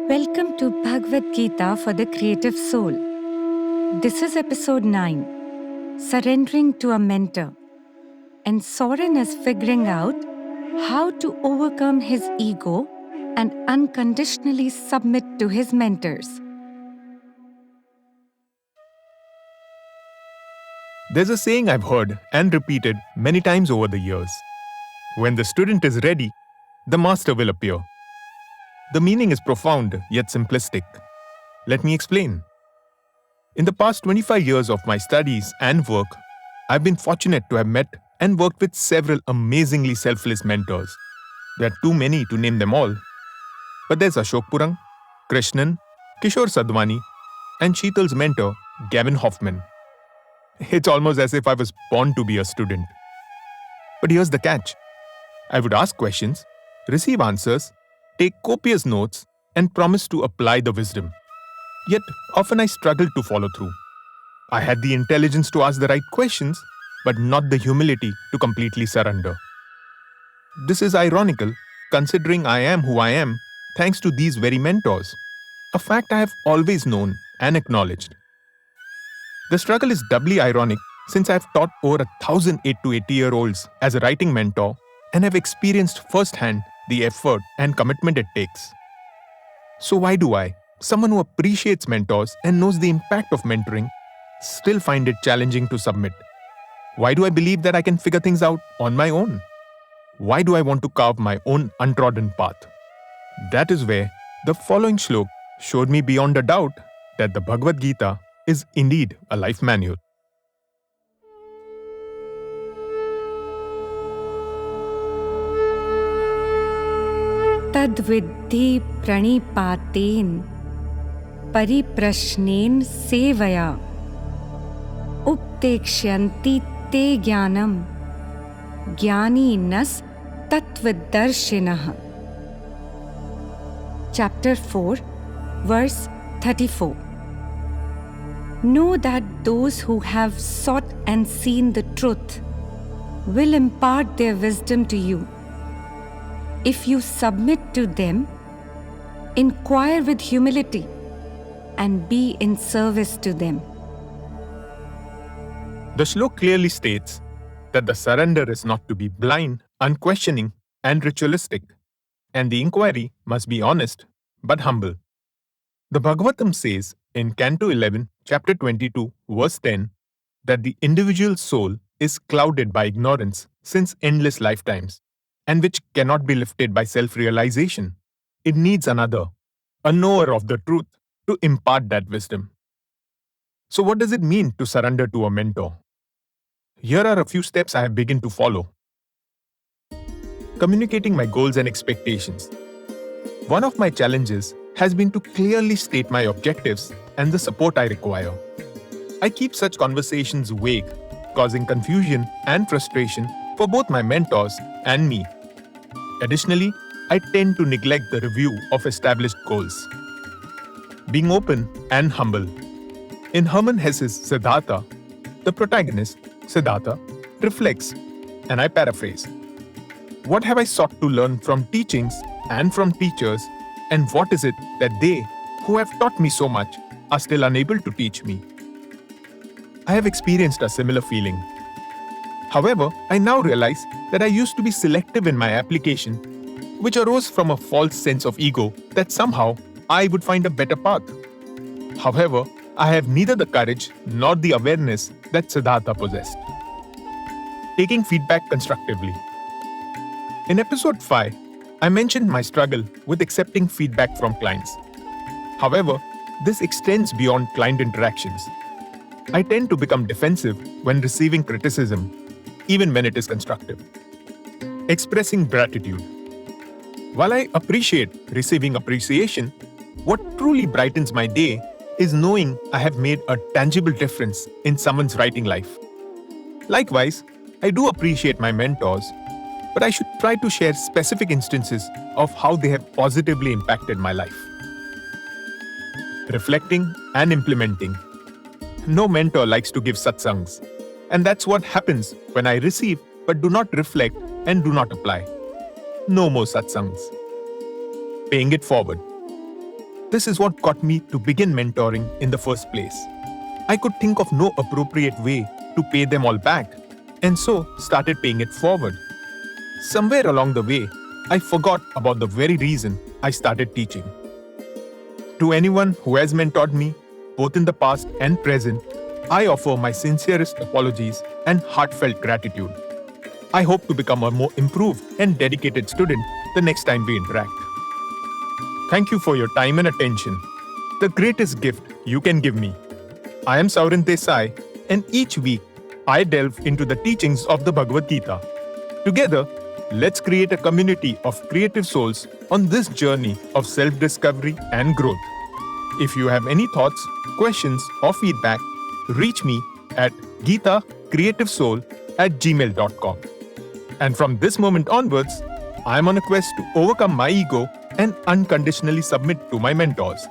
Welcome to Bhagavad Gita for the Creative Soul. This is episode 9, Surrendering to a Mentor. And Saurin is figuring out how to overcome his ego and unconditionally submit to his mentors. There's a saying I've heard and repeated many times over the years. When the student is ready, the master will appear. The meaning is profound yet simplistic. Let me explain. In the past 25 years of my studies and work, I've been fortunate to have met and worked with several amazingly selfless mentors. There are too many to name them all. But there's Ashok Purang, Krishnan, Kishore Sadhwani, and Sheetal's mentor, Gavin Hoffman. It's almost as if I was born to be a student. But here's the catch. I would ask questions, receive answers, take copious notes, and promise to apply the wisdom. Yet, often I struggled to follow through. I had the intelligence to ask the right questions, but not the humility to completely surrender. This is ironical, considering I am who I am thanks to these very mentors, a fact I have always known and acknowledged. The struggle is doubly ironic since I have taught over 1,000 8 to 80-year-olds as a writing mentor and have experienced firsthand the effort and commitment it takes. So why do I, someone who appreciates mentors and knows the impact of mentoring, still find it challenging to submit? Why do I believe that I can figure things out on my own? Why do I want to carve my own untrodden path? That is where the following Shlok showed me beyond a doubt that the Bhagavad Gita is indeed a life manual. Tadviddhi pranipaten pariprashnen sevaya uptekshyanti te jnanam jnaninas tattvadarshinaha. Chapter 4, verse 34. Know that those who have sought and seen the truth will impart their wisdom to you. If you submit to them, inquire with humility and be in service to them. The Shlok clearly states that the surrender is not to be blind, unquestioning, and ritualistic, and the inquiry must be honest but humble. The Bhagavatam says in Canto 11, Chapter 22, verse 10, that the individual soul is clouded by ignorance since endless lifetimes, and which cannot be lifted by self-realization. It needs another, a knower of the truth, to impart that wisdom. So what does it mean to surrender to a mentor? Here are a few steps I have begun to follow. Communicating my goals and expectations. One of my challenges has been to clearly state my objectives and the support I require. I keep such conversations vague, causing confusion and frustration for both my mentors and me. Additionally, I tend to neglect the review of established goals. Being open and humble. In Hermann Hesse's Siddhartha, the protagonist, Siddhartha, reflects, and I paraphrase, "What have I sought to learn from teachings and from teachers, and what is it that they, who have taught me so much, are still unable to teach me?" I have experienced a similar feeling. However, I now realize that I used to be selective in my application, which arose from a false sense of ego that somehow I would find a better path. However, I have neither the courage nor the awareness that Siddhartha possessed. Taking feedback constructively. In episode 5, I mentioned my struggle with accepting feedback from clients. However, this extends beyond client interactions. I tend to become defensive when receiving criticism, even when it is constructive. Expressing gratitude. While I appreciate receiving appreciation, what truly brightens my day is knowing I have made a tangible difference in someone's writing life. Likewise, I do appreciate my mentors, but I should try to share specific instances of how they have positively impacted my life. Reflecting and implementing. No mentor likes to give satsangs, and that's what happens when I receive but do not reflect and do not apply. No more satsangs. Paying it forward. This is what got me to begin mentoring in the first place. I could think of no appropriate way to pay them all back, and so started paying it forward. Somewhere along the way, I forgot about the very reason I started teaching. To anyone who has mentored me, both in the past and present, I offer my sincerest apologies and heartfelt gratitude. I hope to become a more improved and dedicated student the next time we interact. Thank you for your time and attention, the greatest gift you can give me. I am Saurin Desai, and each week I delve into the teachings of the Bhagavad Gita. Together, let's create a community of creative souls on this journey of self-discovery and growth. If you have any thoughts, questions, or feedback, reach me at geetacreativesoul@gmail.com. And from this moment onwards, I am on a quest to overcome my ego and unconditionally submit to my mentors.